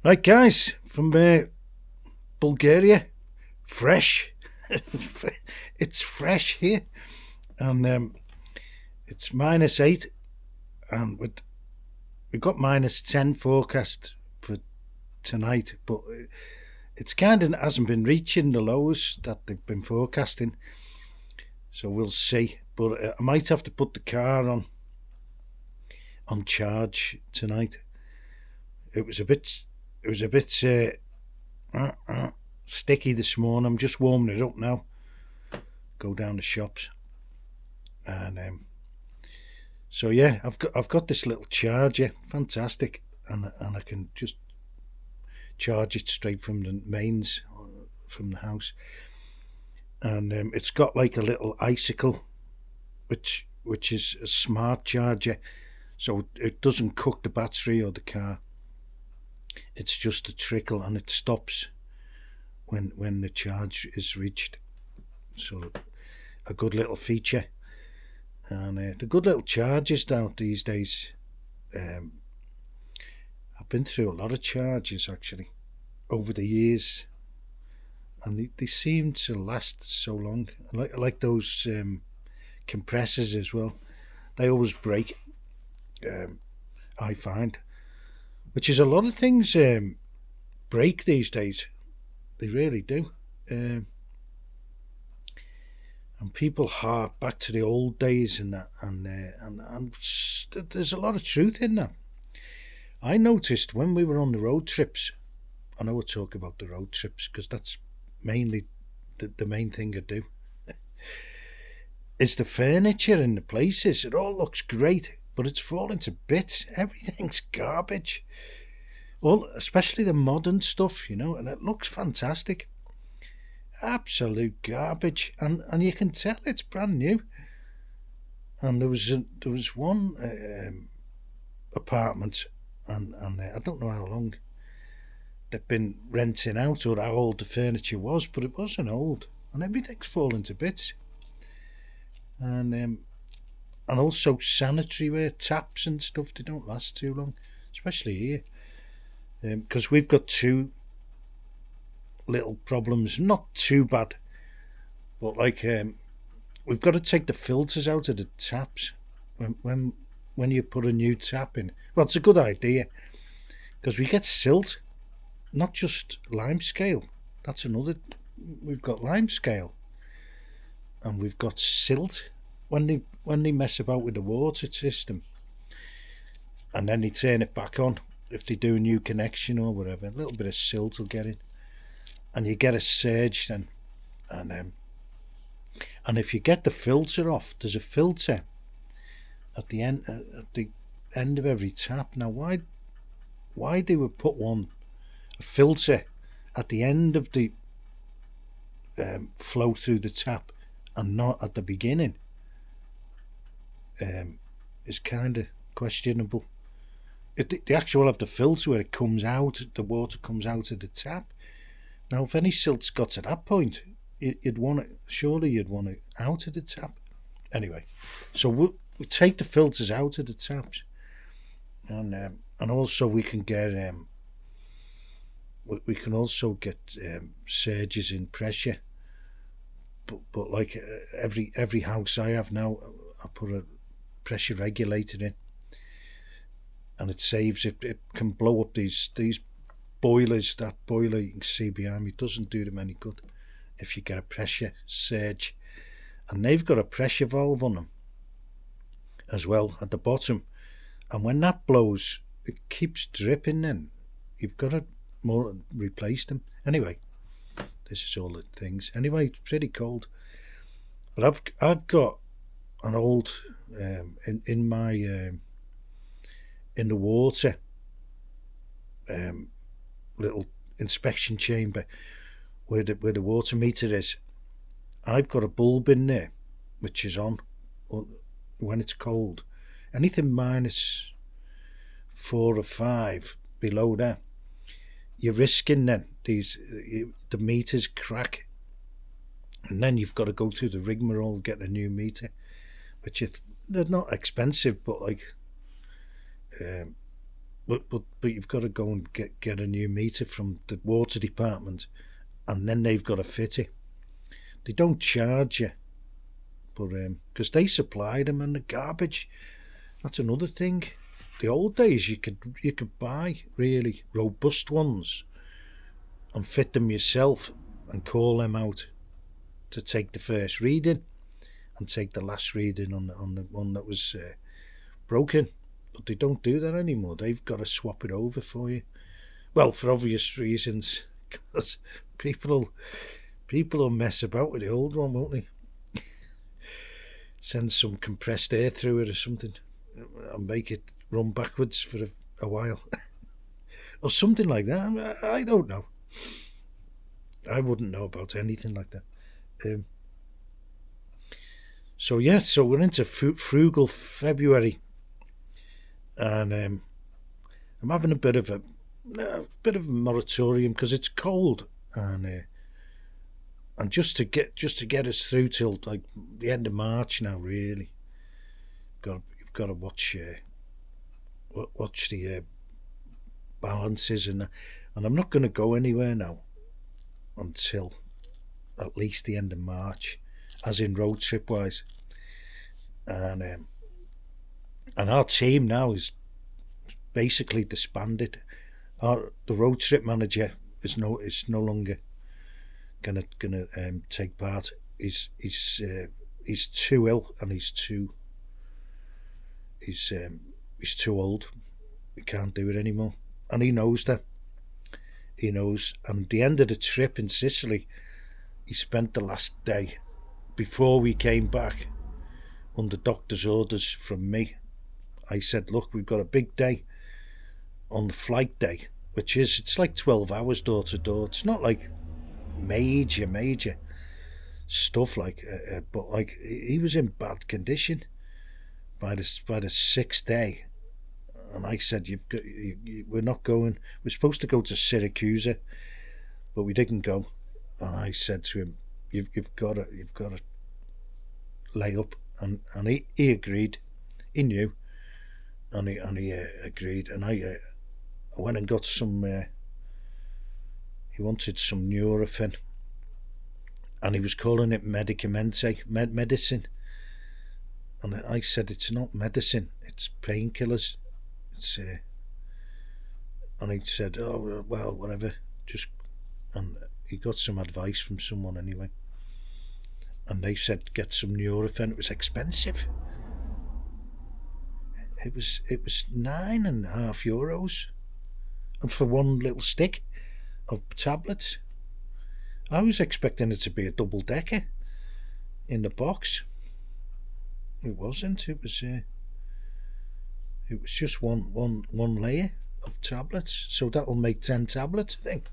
Right, guys, from Bulgaria, fresh. It's fresh here, and it's -8, and we've got -10 forecast for tonight, but it's kind of hasn't been reaching the lows that they've been forecasting, so we'll see. But I might have to put the car on charge tonight. It was a bit sticky this morning. I'm just warming it up now. Go down the shops, and so yeah, I've got this little charger, fantastic, and I can just charge it straight from the mains from the house, and it's got like a little icicle, which is a smart charger, so it doesn't cook the battery or the car. It's just a trickle, and it stops when the charge is reached. So a good little feature, and the good little chargers now these days. I've been through a lot of chargers actually over the years, and they seem to last so long. I like those compressors as well. They always break. I find, which is a lot of things break these days. They really do. And people hark back to the old days and that, and there's a lot of truth in that. I noticed when we were on the road trips, and I will talk about the road trips because that's mainly the main thing I do, is the furniture in the places. It all looks great, but it's falling to bits. Everything's garbage. Well, especially the modern stuff, and it looks fantastic. Absolute garbage, and you can tell it's brand new. And there was one apartment, and I don't know how long they've been renting out or how old the furniture was, but it wasn't old, and everything's falling to bits. And also sanitary ware, taps and stuff, they don't last too long, especially here, because we've got two little problems, not too bad, but like we've got to take the filters out of the taps when you put a new tap in. Well, it's a good idea because we get silt, not just limescale. That's another. We've got limescale and we've got silt when they mess about with the water system, and then they turn it back on if they do a new connection or whatever. A little bit of silt will get in, and you get a surge then, and if you get the filter off, there's a filter at the end of every tap. Now, why they would put a filter at the end of the flow through the tap and not at the beginning is kind of questionable. They actually have the filter where it comes out, the water comes out of the tap. Now, if any silt's got to that point, you'd want it out of the tap. Anyway, so we take the filters out of the taps, and also we can get surges in pressure. But like every house I have now, I put a pressure regulator in, and it saves it. It can blow up these boilers. That boiler you can see behind me doesn't do them any good if you get a pressure surge, and they've got a pressure valve on them as well at the bottom, and when that blows it keeps dripping. Then you've got to replace them. Anyway, this is all the things. Anyway, it's pretty cold, but I've got an old in my in the water little inspection chamber where the water meter is. I've got a bulb in there which is on when it's cold. Anything -4 or 5 below that, you're risking then the meters crack, and then you've got to go through the rigmarole get a new meter, which they're not expensive, but like but you've got to go and get a new meter from the water department, and then they've got to fit it. They don't charge you, but because they supply them and the garbage. That's another thing. The old days you could buy really robust ones and fit them yourself and call them out to take the first reading and take the last reading on the one that was broken. But they don't do that anymore. They've got to swap it over for you. Well, for obvious reasons, because people will mess about with the old one, won't they? Send some compressed air through it or something and make it run backwards for a while. Or something like that. I don't know. I wouldn't know about anything like that. So we're into Frugal February. And I'm having a bit of a moratorium because it's cold, and just to get us through till like the end of March now. Really, you've got to watch the balances and I'm not going to go anywhere now until at least the end of March, as in road trip wise, and our team now is basically disbanded. The road trip manager is no longer gonna take part. He's too ill and he's too old. He can't do it anymore, and he knows that. He knows. And at the end of the trip in Sicily, he spent the last day before we came back under doctor's orders from me. I said, look, we've got a big day on the flight day, it's like 12 hours door to door. It's not like major stuff but like he was in bad condition by the sixth day, and I said, we're not going. We're supposed to go to Syracuse, but we didn't go. And I said to him, you've got to lay up, and he agreed. He knew. And he agreed, and I went and got some. He wanted some Nurofen, and he was calling it medicine. And I said, it's not medicine; it's painkillers. It's and he said, oh well, whatever. And he got some advice from someone anyway, and they said get some Nurofen. It was expensive. It was €9.50, and for one little stick of tablets. I was expecting it to be a double decker in the box. It wasn't. It was just one layer of tablets. So that'll make 10 tablets, I think.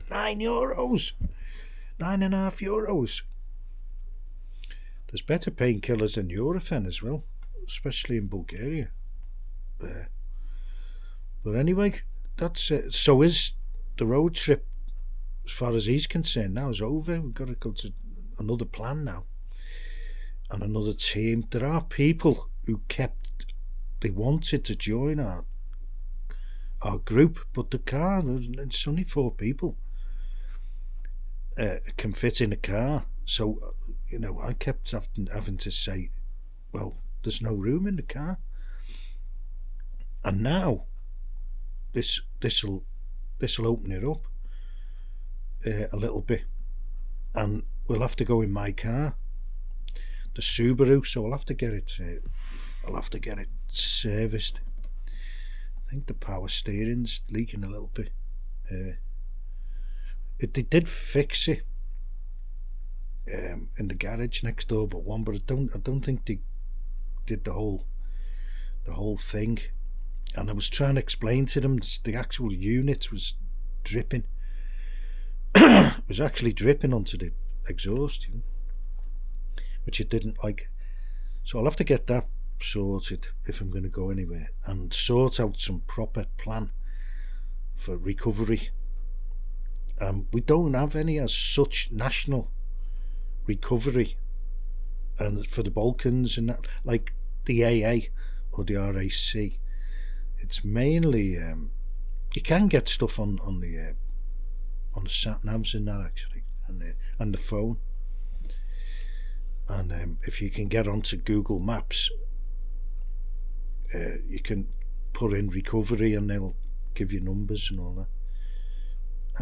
€9, €9.50. There's better painkillers than Nurofen as well, especially in Bulgaria. But anyway, that's it. So is the road trip, as far as he's concerned, now is over. We've got to go to another plan now, and another team. There are people who they wanted to join our group, but the car, it's only 4 people can fit in a car. So I kept having to say, well, there's no room in the car. And now this'll open it up a little bit, and we'll have to go in my car, the Subaru. So I'll have to get it. Serviced. I think the power steering's leaking a little bit. They did fix it in the garage next door, but I don't think they did the whole thing. And I was trying to explain to them the actual unit was dripping. It was actually dripping onto the exhaust, which it didn't like. So I'll have to get that sorted if I'm going to go anywhere, and sort out some proper plan for recovery. We don't have any as such national recovery, and for the Balkans and that, like the AA or the RAC. it's mainly you can get stuff on the sat navs in that actually, and the phone. And if you can get onto Google Maps, you can put in recovery and they'll give you numbers and all that.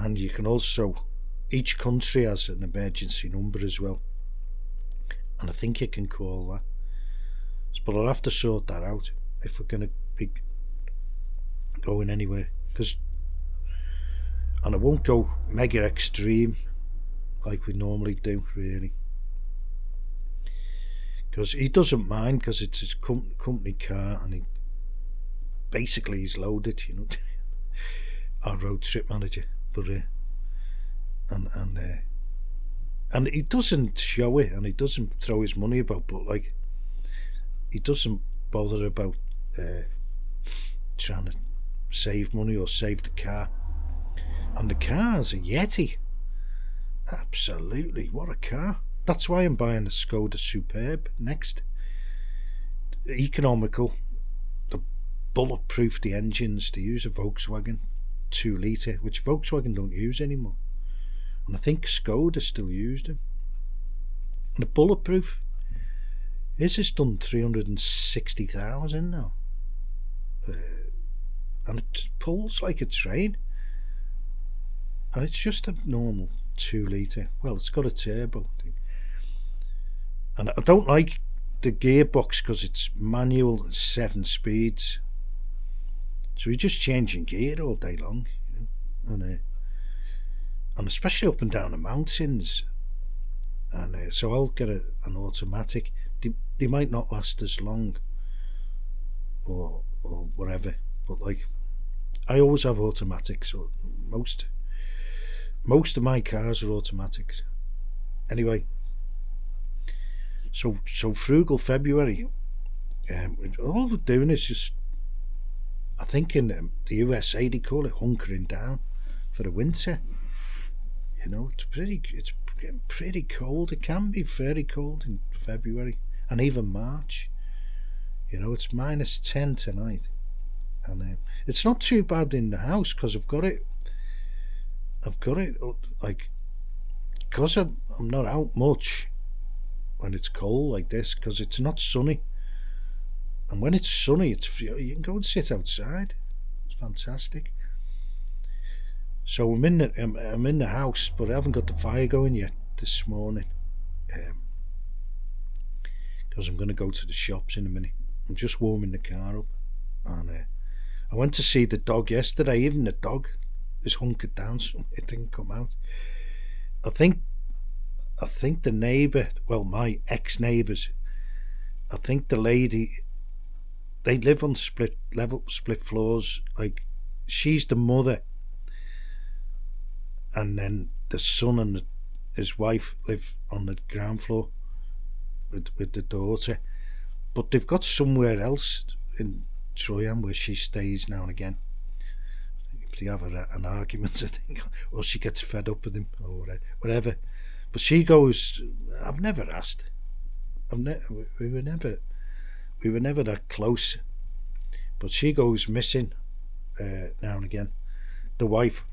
And you can also, each country has an emergency number as well, and I think you can call that. But I'll have to sort that out if we're going to be going anywhere, and I won't go mega extreme like we normally do, really, because he doesn't mind, because it's his company car, and he's loaded, our road trip manager. But and he doesn't show it, and he doesn't throw his money about, but like, he doesn't bother about trying to save money or save the car. And the car's a Yeti. Absolutely, what a car. That's why I'm buying a Skoda Superb next. Economical, the bulletproof the engines, to use a Volkswagen 2 litre, which Volkswagen don't use anymore, and I think Skoda still used them. And the bulletproof, this has done 360,000 now, and it pulls like a train, and it's just a normal 2 litre. Well, it's got a turbo thing, and I don't like the gearbox because it's manual and 7 speeds, so you're just changing gear all day long, and especially up and down the mountains. And so I'll get an automatic. They might not last as long, or whatever, but like, I always have automatics. So most of my cars are automatics. Anyway, so Frugal February. All we're doing is just, I think in the USA they call it hunkering down for the winter. It's getting pretty cold. It can be very cold in February and even March. It's -10 tonight, and it's not too bad in the house because I've got it like, because I'm not out much when it's cold like this, because it's not sunny. And when it's sunny, you can go and sit outside. It's fantastic. So I'm in the house, but I haven't got the fire going yet this morning, because I'm going to go to the shops in a minute. I'm just warming the car up, and I went to see the dog yesterday. Even the dog is hunkered down, so it didn't come out. I think the neighbour, well, my ex-neighbours, I think the lady, they live on split floors. Like, she's the mother, and then the son and his wife live on the ground floor with the daughter. But they've got somewhere else in Troyam where she stays now and again. If they have an argument, I think, or she gets fed up with him or whatever. But she goes, I've never asked. We were never that close. But she goes missing now and again. The wife.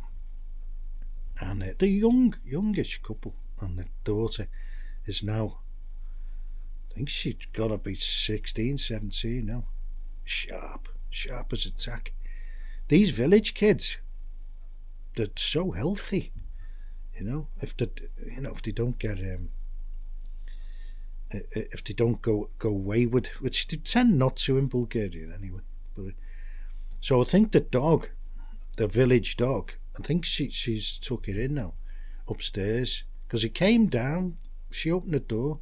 And the youngish couple, and the daughter is now, I think she's got to be 16, 17 now. Sharp as a tack. These village kids, they're so healthy, if they don't get if they don't go wayward, which they tend not to in Bulgaria anyway. But so I think the village dog, I think she's took it in now upstairs, because it came down. She opened the door,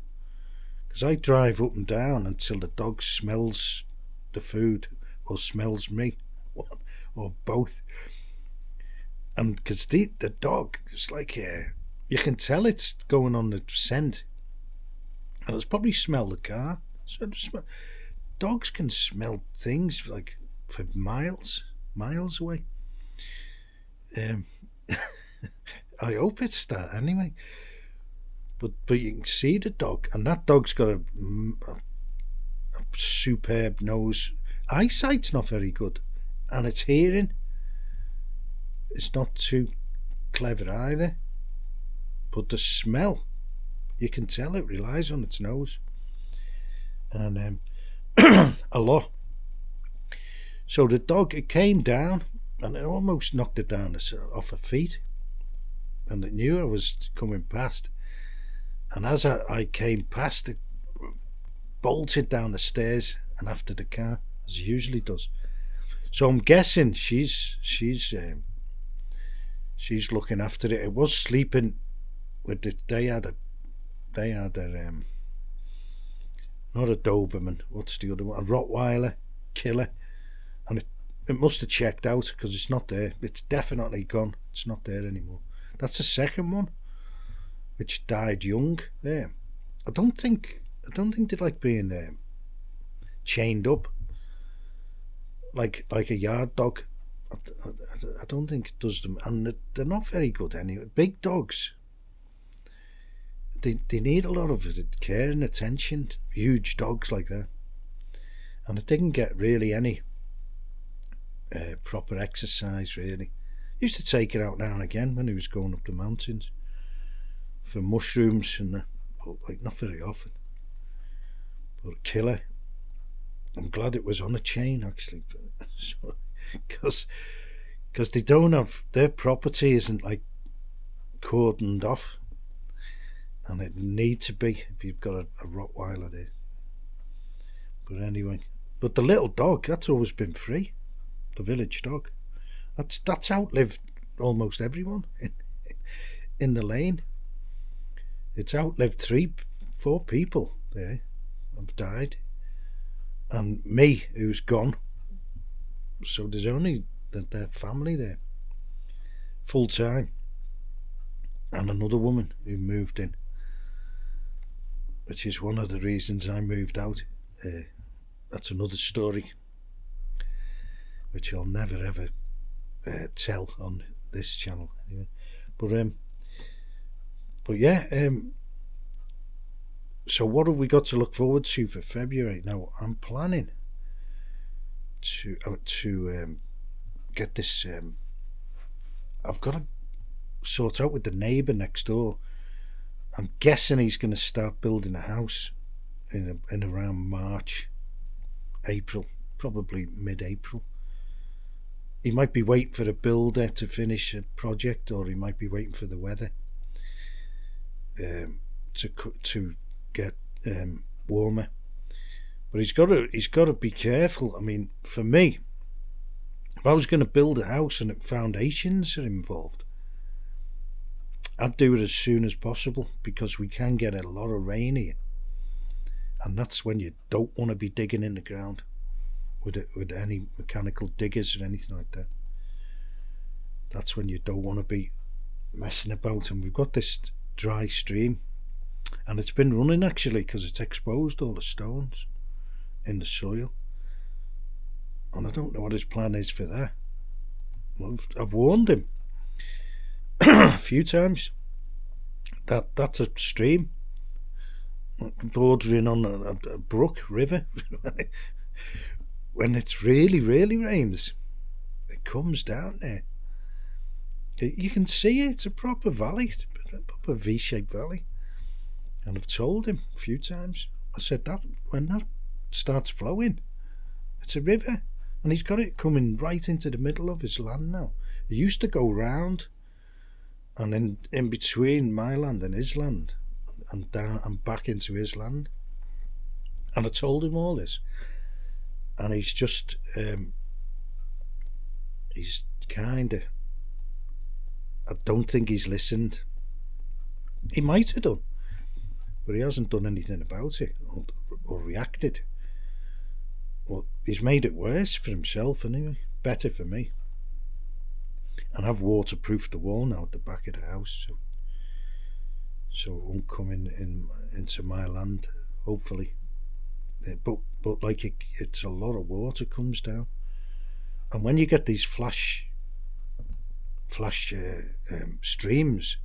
because I drive up and down until the dog smells the food or smells me, or both. And because the dog, it's like, you can tell it's going on the scent, and it's probably smelled the car. So dogs can smell things like for miles away. I hope it's that anyway. But you can see the dog, and that dog's got a superb nose. Eyesight's not very good, and its hearing is not too clever either. But the smell, you can tell it relies on its nose, and a lot. So the dog, it came down, and it almost knocked it down off her feet, and it knew I was coming past. And as I came past, it bolted down the stairs and after the car, as it usually does. So I'm guessing she's looking after it. It was sleeping with it. They had a not a Doberman. What's the other one? A Rottweiler killer, and it must have checked out because it's not there. It's definitely gone. It's not there anymore. That's the second one, which died young. There, I don't think they like being chained up like a yard dog. I don't think it does them, and they're not very good anyway. Big dogs, they need a lot of care and attention. Huge dogs like that, and it didn't get really any proper exercise. Really, used to take it out now and again when he was going up the mountains for mushrooms and that, but like not very often. But a killer. I'm glad it was on a chain actually, because they don't have, their property isn't like cordoned off, and it need to be if you've got a Rottweiler there. But anyway, but the little dog, that's always been free. The village dog, that's outlived almost everyone in the lane. It's outlived 3-4 people there have died, and me, who's gone. So there's only their family there full time, and another woman who moved in, which is one of the reasons I moved out. That's another story which I'll never ever tell on this channel anyway. But yeah, so what have we got to look forward to for February? Now I'm planning to get this. I've got to sort out with the neighbour next door. I'm guessing he's going to start building a house in around March, April, probably mid-April. He might be waiting for a builder to finish a project, or he might be waiting for the weather to get warmer. But he's got to be careful. I mean, for me, if I was going to build a house and foundations are involved, I'd do it as soon as possible, because we can get a lot of rain here, and that's when you don't want to be digging in the ground with any mechanical diggers or anything like that. That's when you don't want to be messing about. And we've got this dry stream, and it's been running actually because it's exposed all the stones in the soil, and I don't know what his plan is for that. Well, I've warned him a few times that that's a stream bordering on a brook, river. When it's really rains, it comes down there. You can see it. It's a proper valley, a proper V-shaped valley. And I've told him a few times. I said that when that starts flowing, it's a river, and he's got it coming right into the middle of his land now. It used to go round, and in between my land and his land, and down and back into his land. And I told him all this, and he's just he's kind of, I don't think he's listened. He might have done, but he hasn't done anything about it or reacted. Well, he's made it worse for himself anyway, better for me. And I've waterproofed the wall now at the back of the house, so it won't come into my land, hopefully. But like it's a lot of water comes down, and when you get these flash streams,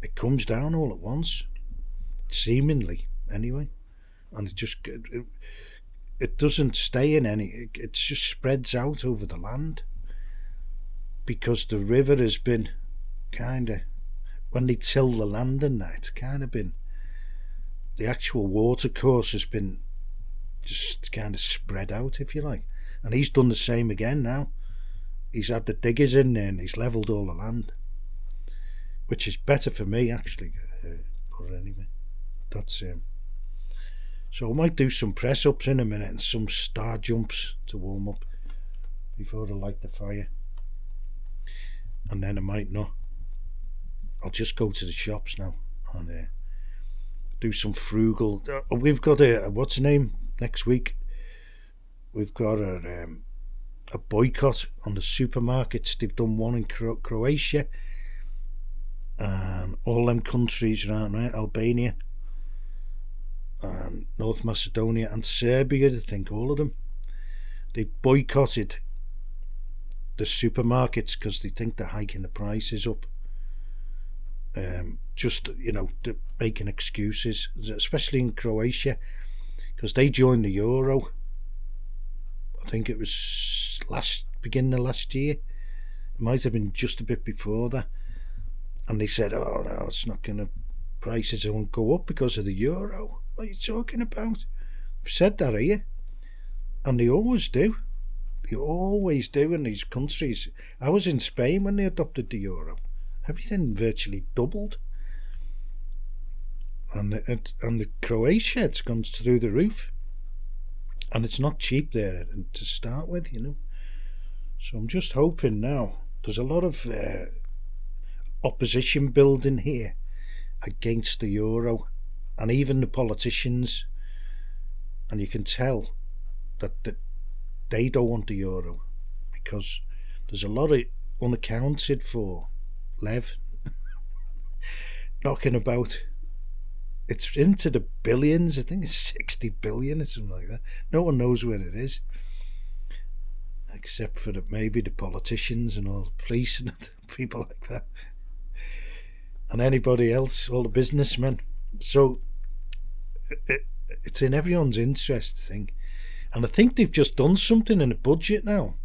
it comes down all at once, seemingly anyway, and it doesn't stay in any. It just spreads out over the land because the river has been kind of, when they till the land and that, it's kind of been, the actual water course has been just kind of spread out, if you like. And he's done the same again now. He's had the diggers in there and he's levelled all the land, which is better for me actually. But anyway, that's so I might do some press ups in a minute and some star jumps to warm up before I light the fire, and then I might not. I'll just go to the shops now and do some frugal. We've got a what's the name next week. We've got a boycott on the supermarkets. They've done one in Croatia and all them countries around, right? Albania and North Macedonia and Serbia, I think, all of them. They've boycotted the supermarkets because they think they're hiking the prices up. Just, making excuses, especially in Croatia, because they joined the Euro. I think it was beginning of last year. It might have been just a bit before that. And they said, oh no, it's not going to, prices won't go up because of the Euro. What are you talking about? I've said that here. And they always do. They always do in these countries. I was in Spain when they adopted the Euro. Everything virtually doubled. And the Croatia, it's gone through the roof. And it's not cheap there to start with, So I'm just hoping now. There's a lot of opposition building here against the Euro, and even the politicians. And you can tell that they don't want the Euro because there's a lot of unaccounted for lev knocking about. It's into the billions. I think it's 60 billion or something like that. No one knows where it is, except for maybe the politicians and all the police and people like that, and anybody else, all the businessmen. So it's in everyone's interest, I think. And I think they've just done something in the budget now,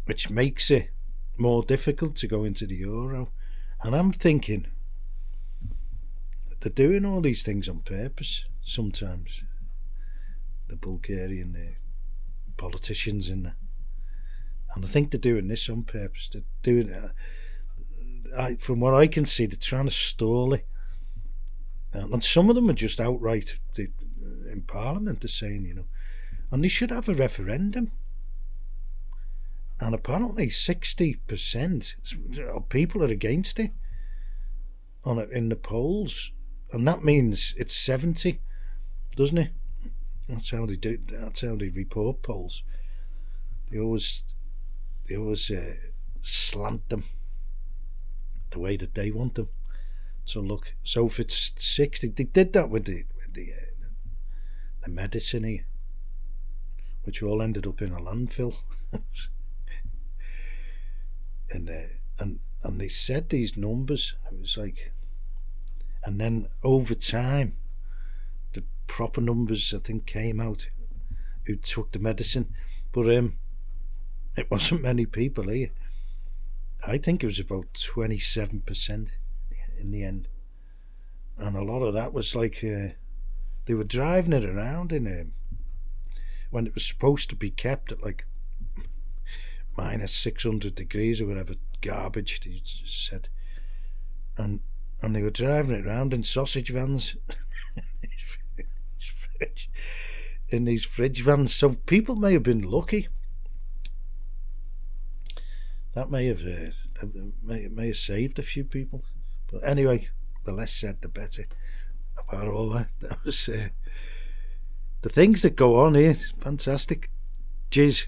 which makes it more difficult to go into the Euro. And I'm thinking, they're doing all these things on purpose sometimes, the Bulgarian politicians and I think they're doing this on purpose. They're doing from what I can see, they're trying to stall it, and some of them are just outright in Parliament. They're saying, and they should have a referendum, and apparently 60% of people are against it in the polls. And that means it's 70, doesn't it? That's how they do. That's how they report polls. They always slant them the way that they want them. So look, so if it's 60, they did that with the medicine here, which all ended up in a landfill. and they said these numbers. It was like. And then over time, the proper numbers, I think, came out who took the medicine. But it wasn't many people here. I think it was about 27% in the end. And a lot of that was like, they were driving it around in when it was supposed to be kept at like minus 600 degrees or whatever garbage they said. And they were driving it around in sausage vans, in these fridge vans. So people may have been lucky. That may have saved a few people. But anyway, the less said, the better about all that. That was the things that go on here. Fantastic. Cheers.